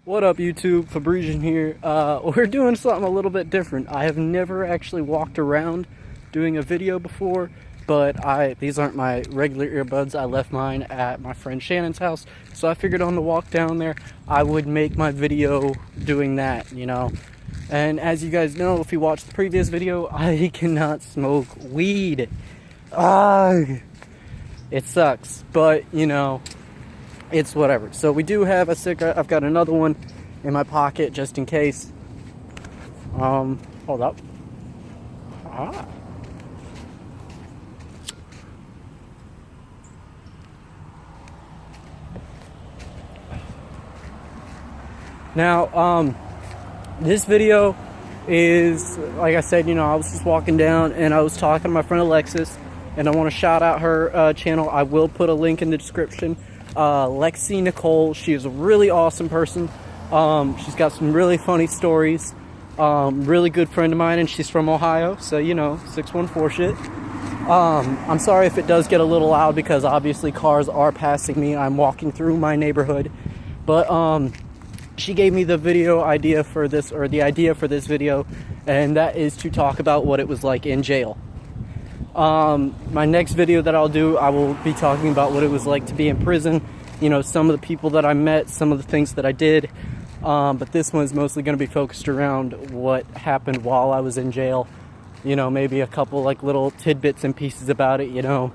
What up, YouTube? Fabrician here. We're doing something a little bit different. I have never actually walked around doing a video before, but these aren't my regular earbuds. I left mine at my friend Shannon's house, so I figured on the walk down there, I would make my video doing that, you know. And as you guys know, if you watched the previous video, I cannot smoke weed. It sucks, but, you know, it's whatever. So we do have a cigarette. I've got another one in my pocket just in case. Hold up. Now, this video is, like I said, you know, I was just walking down and I was talking to my friend Alexis, and I want to shout out her channel. I will put a link in the description. Lexi Nicole, she is a really awesome person. She's got some really funny stories. Really good friend of mine, and she's from Ohio, so you know, 614 shit. I'm sorry if it does get a little loud because obviously cars are passing me. I'm walking through my neighborhood, but she gave me the video idea for this, or the idea for this video, and that is to talk about what it was like in jail. My next video that I'll do, I will be talking about what it was like to be in prison, you know, some of the people that I met, some of the things that I did, but this one's mostly going to be focused around what happened while I was in jail, you know, maybe a couple like little tidbits and pieces about it, you know,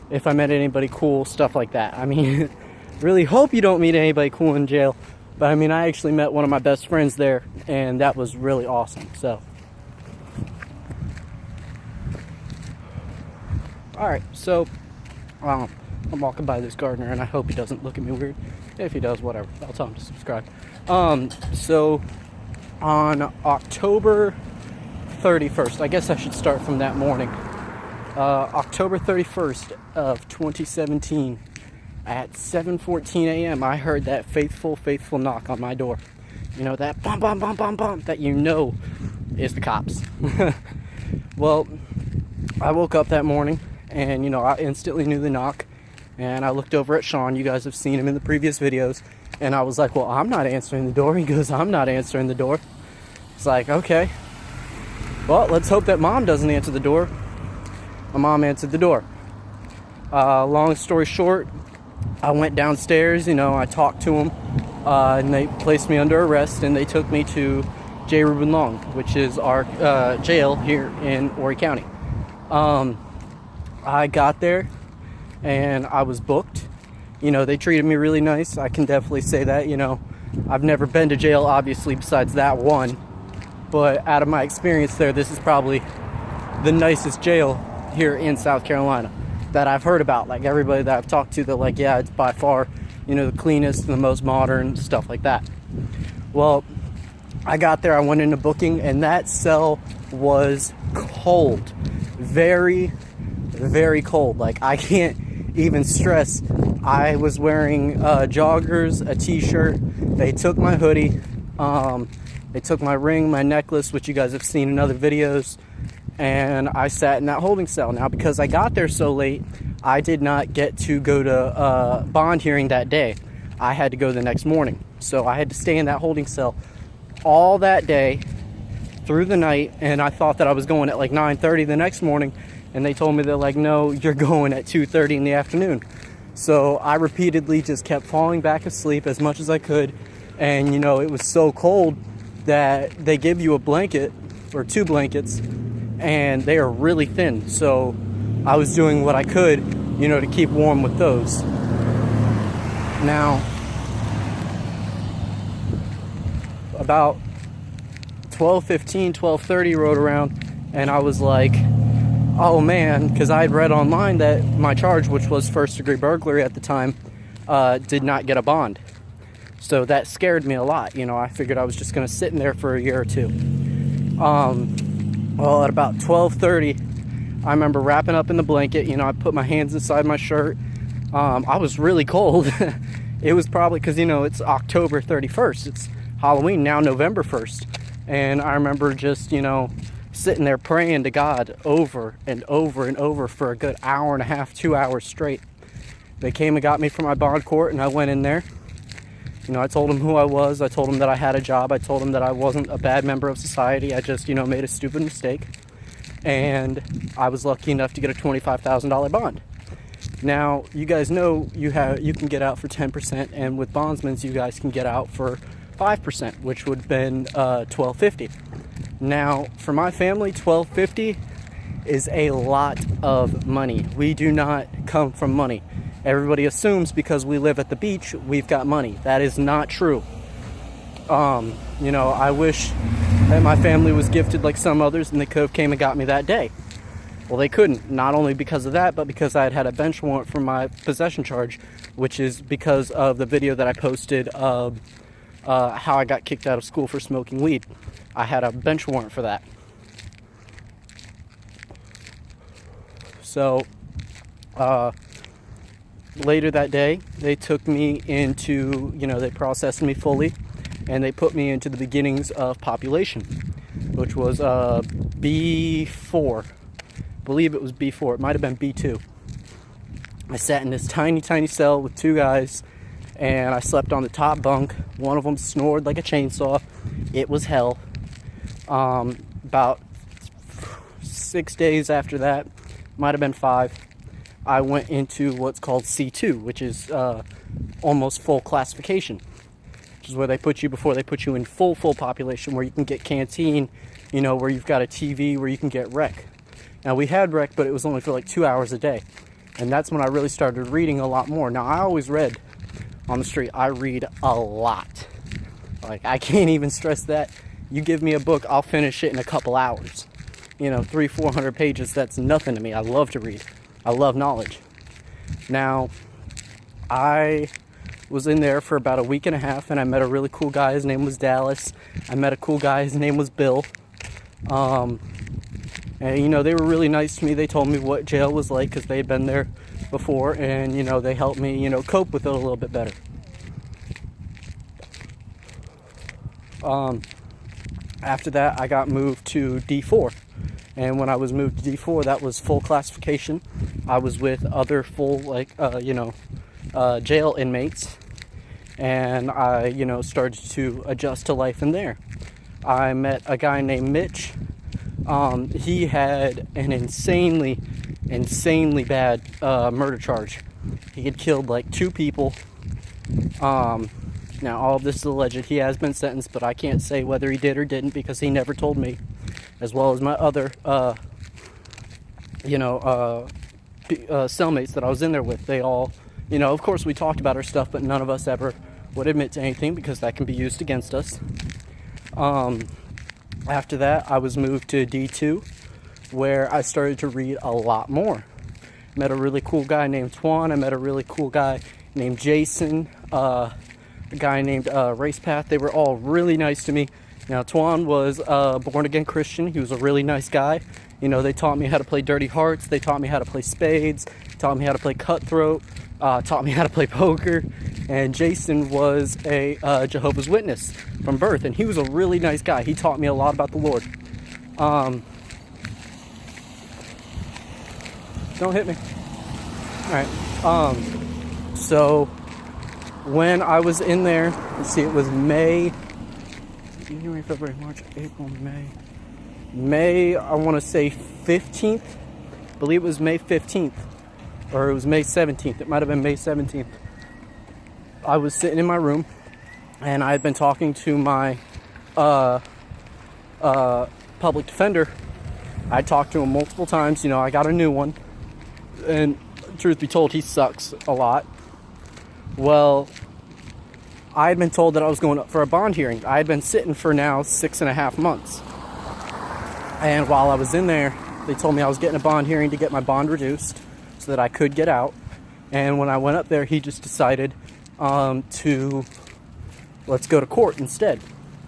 if I met anybody cool, stuff like that. I mean, really hope you don't meet anybody cool in jail, but I mean, I actually met one of my best friends there, and that was really awesome, so. Alright, so I'm walking by this gardener, and I hope he doesn't look at me weird. If he does, whatever. I'll tell him to subscribe. So on October 31st, I guess I should start from that morning. October 31st of 2017 at 7:14 a.m. I heard that faithful knock on my door. You know, that bum bum bum bum bum that you know is the cops. Well, I woke up that morning, and you know, I instantly knew the knock, and I looked over at Sean. You guys have seen him in the previous videos, and I was like, well, I'm not answering the door. He goes, I'm not answering the door. It's like, okay, well, let's hope that Mom doesn't answer the door. My mom answered the door. Long story short, I went downstairs, you know, I talked to them, and they placed me under arrest, and they took me to J. Reuben Long, which is our jail here in Horry County. I got there and I was booked. You know, they treated me really nice. I can definitely say that. You know, I've never been to jail, obviously, besides that one, but out of my experience there, this is probably the nicest jail here in South Carolina that I've heard about. Like, everybody that I've talked to, they're like, yeah, it's by far, you know, the cleanest and the most modern, stuff like that. Well, I got there, I went into booking, and that cell was cold. Very, very cold. Like, I can't even stress. I was wearing joggers, a t-shirt. They took my hoodie. They took my ring, my necklace, which you guys have seen in other videos, and I sat in that holding cell. Now, because I got there so late, I did not get to go to bond hearing that day. I had to go the next morning, so I had to stay in that holding cell all that day through the night, and I thought that I was going at like 9:30 the next morning, and they told me, they're like, no, you're going at 2:30 in the afternoon. So I repeatedly just kept falling back asleep as much as I could, and you know, it was so cold that they give you a blanket or two blankets, and they are really thin, so I was doing what I could, you know, to keep warm with those. Now, about 12:15, 12:30 rode around, and I was like, oh man, because I had read online that my charge, which was first-degree burglary at the time, did not get a bond. So that scared me a lot. You know, I figured I was just going to sit in there for a year or two. Well, at about 12:30, I remember wrapping up in the blanket. You know, I put my hands inside my shirt. I was really cold. It was probably because, you know, it's October 31st. It's Halloween, now November 1st. And I remember just, you know, sitting there praying to God over and over and over for a good hour and a half, 2 hours straight. They came and got me from my bond court, and I went in there. You know, I told them who I was. I told them that I had a job. I told them that I wasn't a bad member of society. I just, you know, made a stupid mistake. And I was lucky enough to get a $25,000 bond. Now, you guys know you can get out for 10%, and with bondsmen, you guys can get out for 5%, which would have been $12.50. Now, for my family, $12.50 is a lot of money. We do not come from money. Everybody assumes because we live at the beach, we've got money. That is not true. You know, I wish that my family was gifted like some others and they could have came and got me that day. Well, they couldn't. Not only because of that, but because I had a bench warrant for my possession charge, which is because of the video that I posted of how I got kicked out of school for smoking weed. I had a bench warrant for that. So, later that day, they took me into, you know, they processed me fully, and they put me into the beginnings of population, which was B4. I believe it was B4. It might have been B2. I sat in this tiny, tiny cell with two guys, and I slept on the top bunk. One of them snored like a chainsaw. It was hell. About 6 days after that, might have been 5, I went into what's called C2, which is almost full classification, which is where they put you before they put you in full population, where you can get canteen, you know, where you've got a TV, where you can get rec. Now, we had rec, but it was only for like 2 hours a day, and that's when I really started reading a lot more. Now, I always read on the street. I read a lot. Like, I can't even stress that. You give me a book, I'll finish it in a couple hours. You know, 300-400 pages, that's nothing to me. I love to read. I love knowledge. Now, I was in there for about a week and a half, and I met a really cool guy. His name was Dallas. I met a cool guy. His name was Bill. And, you know, they were really nice to me. They told me what jail was like because they had been there before, and, you know, they helped me, you know, cope with it a little bit better. After that, I got moved to D4. And when I was moved to D4, that was full classification. I was with other full, jail inmates. And I, you know, started to adjust to life in there. I met a guy named Mitch. He had an insanely bad murder charge. He had killed like 2 people. Now, all of this is alleged. He has been sentenced, but I can't say whether he did or didn't because he never told me, as well as my other, cellmates that I was in there with. They all, you know, of course we talked about our stuff, but none of us ever would admit to anything because that can be used against us. After that, I was moved to D2, where I started to read a lot more. Met a really cool guy named Twan. I met a really cool guy named Jason. A guy named Racepath. They were all really nice to me. Now, Twan was a born-again Christian. He was a really nice guy. You know, they taught me how to play Dirty Hearts. They taught me how to play spades. Taught me how to play cutthroat. Taught me how to play poker. And Jason was a Jehovah's Witness from birth, and he was a really nice guy. He taught me a lot about the Lord. Don't hit me. All right. So when I was in there, let's see, it was May, January, February, March, April, May, I want to say 15th. I believe it was May 15th, or it was May 17th. It might have been May 17th. I was sitting in my room, and I had been talking to my public defender. I talked to him multiple times. You know, I got a new one, and truth be told, he sucks a lot. Well, I had been told that I was going up for a bond hearing. I had been sitting for now 6.5 months. And while I was in there, they told me I was getting a bond hearing to get my bond reduced so that I could get out. And when I went up there, he just decided to let's go to court instead,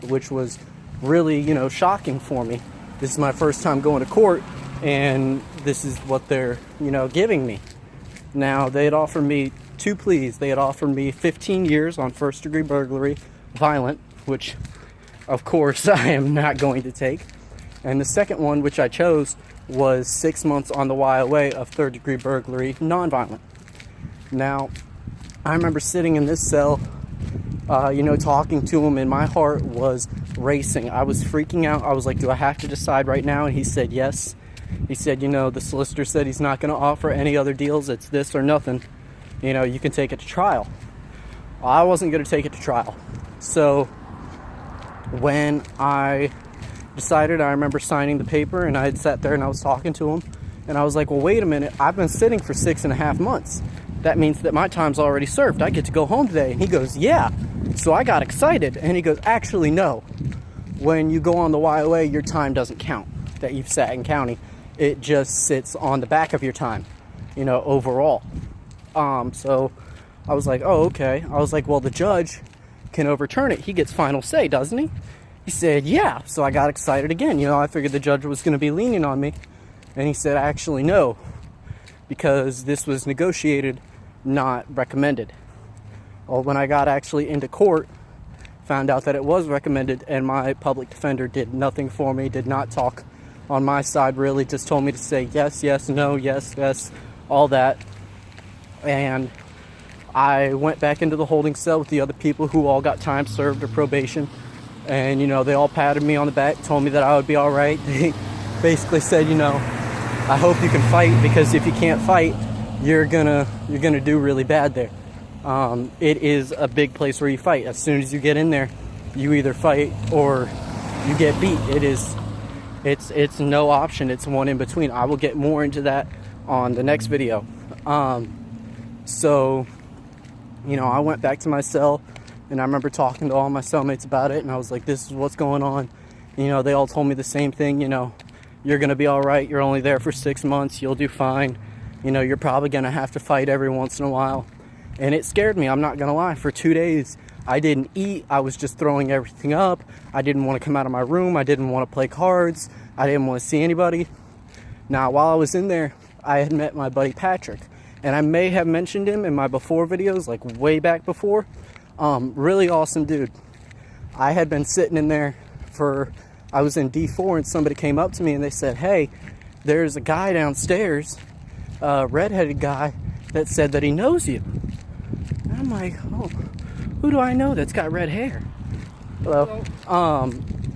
which was really, you know, shocking for me. This is my first time going to court, and this is what they're, you know, giving me. Now, they had offered me 2 pleas. They had offered me 15 years on first-degree burglary, violent, which, of course, I am not going to take. And the second one, which I chose, was 6 months on the YOA of third-degree burglary, non-violent. Now, I remember sitting in this cell, talking to him, and my heart was racing. I was freaking out. I was like, do I have to decide right now? And he said yes. He said, the solicitor said he's not going to offer any other deals. It's this or nothing. You can take it to trial. Well, I wasn't going to take it to trial. So when I decided, I remember signing the paper, and I had sat there and I was talking to him, and I was like, well, wait a minute. I've been sitting for 6.5 months. That means that my time's already served. I get to go home today. And he goes, yeah. So I got excited, and he goes, actually, no. When you go on the YOA, your time doesn't count that you've sat in county. It just sits on the back of your time, overall. So I was like, oh, okay. I was like, well, the judge can overturn it. He gets final say, doesn't he? He said, yeah. So I got excited again. I figured the judge was going to be lenient on me. And he said, actually, no, because this was negotiated, not recommended. Well, when I got actually into court, found out that it was recommended, and my public defender did nothing for me, did not talk on my side, really, just told me to say yes, yes, no, yes, yes, all that. And I went back into the holding cell with the other people who all got time served or probation. And, they all patted me on the back, told me that I would be all right. They basically said, I hope you can fight, because if you can't fight, you're gonna do really bad there. It is a big place where you fight. As soon as you get in there, you either fight or you get beat. It's no option. It's one in between. I will get more into that on the next video. So, I went back to my cell, and I remember talking to all my cellmates about it, and I was like, this is what's going on. They all told me the same thing, you're going to be all right. You're only there for 6 months. You'll do fine. You're probably going to have to fight every once in a while. And it scared me. I'm not going to lie. For 2 days, I didn't eat. I was just throwing everything up. I didn't want to come out of my room. I didn't want to play cards. I didn't want to see anybody. Now, while I was in there, I had met my buddy Patrick. And I may have mentioned him in my before videos, like way back before. Really awesome dude. I had been sitting in there I was in D4, and somebody came up to me and they said, hey, there's a guy downstairs, a redheaded guy, that said that he knows you. And I'm like, oh, who do I know that's got red hair? Hello.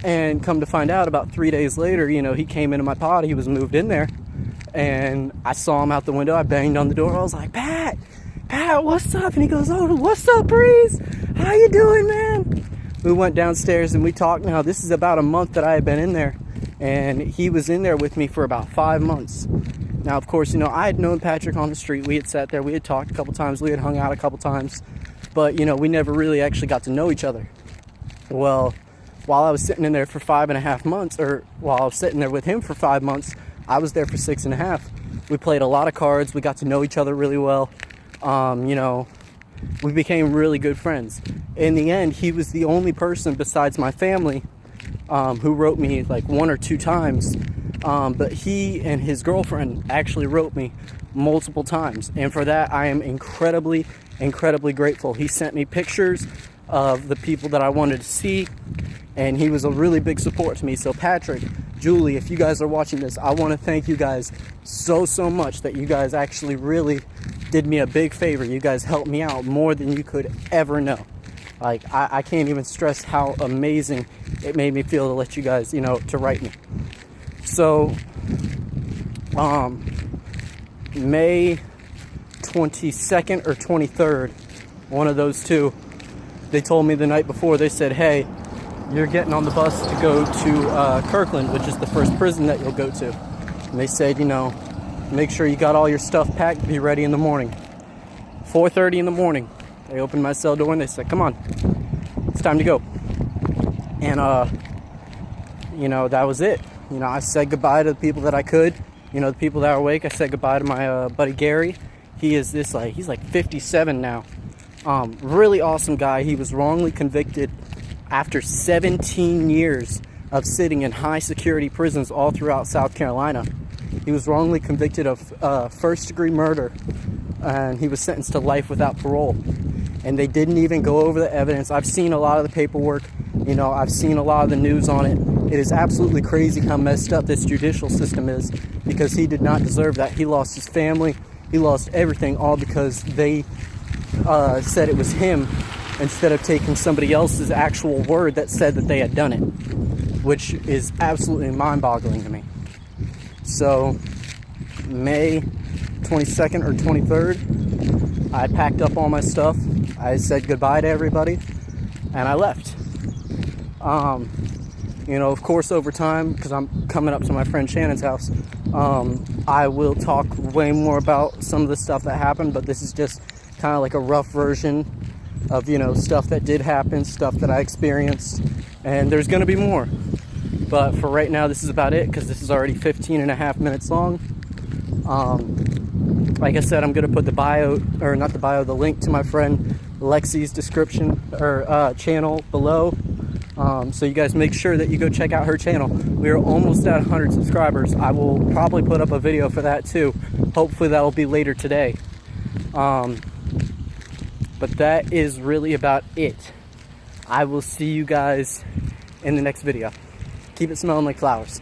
And come to find out, about 3 days later, he came into my pod. He was moved in there, and I saw him out the window. I banged on the door. I was like, Pat, what's up? And he goes, oh, what's up, Breeze? How you doing, man? We went downstairs and we talked. Now, this is about a month that I had been in there, and he was in there with me for about 5 months. Now, of course, I had known Patrick on the street. We had sat there. We had talked a couple times. We had hung out a couple times. But, we never really actually got to know each other. Well, while I was sitting in there for 5.5 months, or while I was sitting there with him for 5 months, I was there for 6.5. We played a lot of cards. We got to know each other really well. We became really good friends. In the end, he was the only person besides my family who wrote me like 1 or 2 times. But he and his girlfriend actually wrote me multiple times. And for that, I am incredibly, incredibly grateful. He sent me pictures of the people that I wanted to see, and he was a really big support to me. So Patrick, Julie, if you guys are watching this, I want to thank you guys so much that you guys actually really did me a big favor. You guys helped me out more than you could ever know. Like, I can't even stress how amazing it made me feel to let you guys, to write me. So, May 22nd or 23rd, one of those two, they told me the night before, they said, hey, you're getting on the bus to go to Kirkland, which is the first prison that you'll go to. And they said, make sure you got all your stuff packed, be ready in the morning. 4:30 in the morning, they opened my cell door and they said, come on, it's time to go. And, that was it. I said goodbye to the people that I could, the people that are awake. I said goodbye to my buddy Gary. He is he's like 57 now. Really awesome guy. He was wrongly convicted after 17 years of sitting in high security prisons all throughout South Carolina. He was wrongly convicted of first-degree murder, and he was sentenced to life without parole. And they didn't even go over the evidence. I've seen a lot of the paperwork. I've seen a lot of the news on it. It is absolutely crazy how messed up this judicial system is, because he did not deserve that. He lost his family. He lost everything, all because they said it was him instead of taking somebody else's actual word that said that they had done it, which is absolutely mind-boggling to me. So May 22nd or 23rd, I packed up all my stuff. I said goodbye to everybody, and I left. You know, of course, over time, because I'm coming up to my friend Shannon's house, I will talk way more about some of the stuff that happened, but this is just kind of like a rough version of, you know, stuff that did happen, stuff that I experienced, and there's going to be more. But for right now, this is about it, because this is already 15 and a half minutes long. Like I said, I'm going to put the bio, or not the bio, the link to my friend Lexi's description, or channel below. So you guys make sure that you go check out her channel. We are almost at 100 subscribers. I will probably put up a video for that too. Hopefully that will be later today. But that is really about it. I will see you guys in the next video. Keep it smelling like flowers.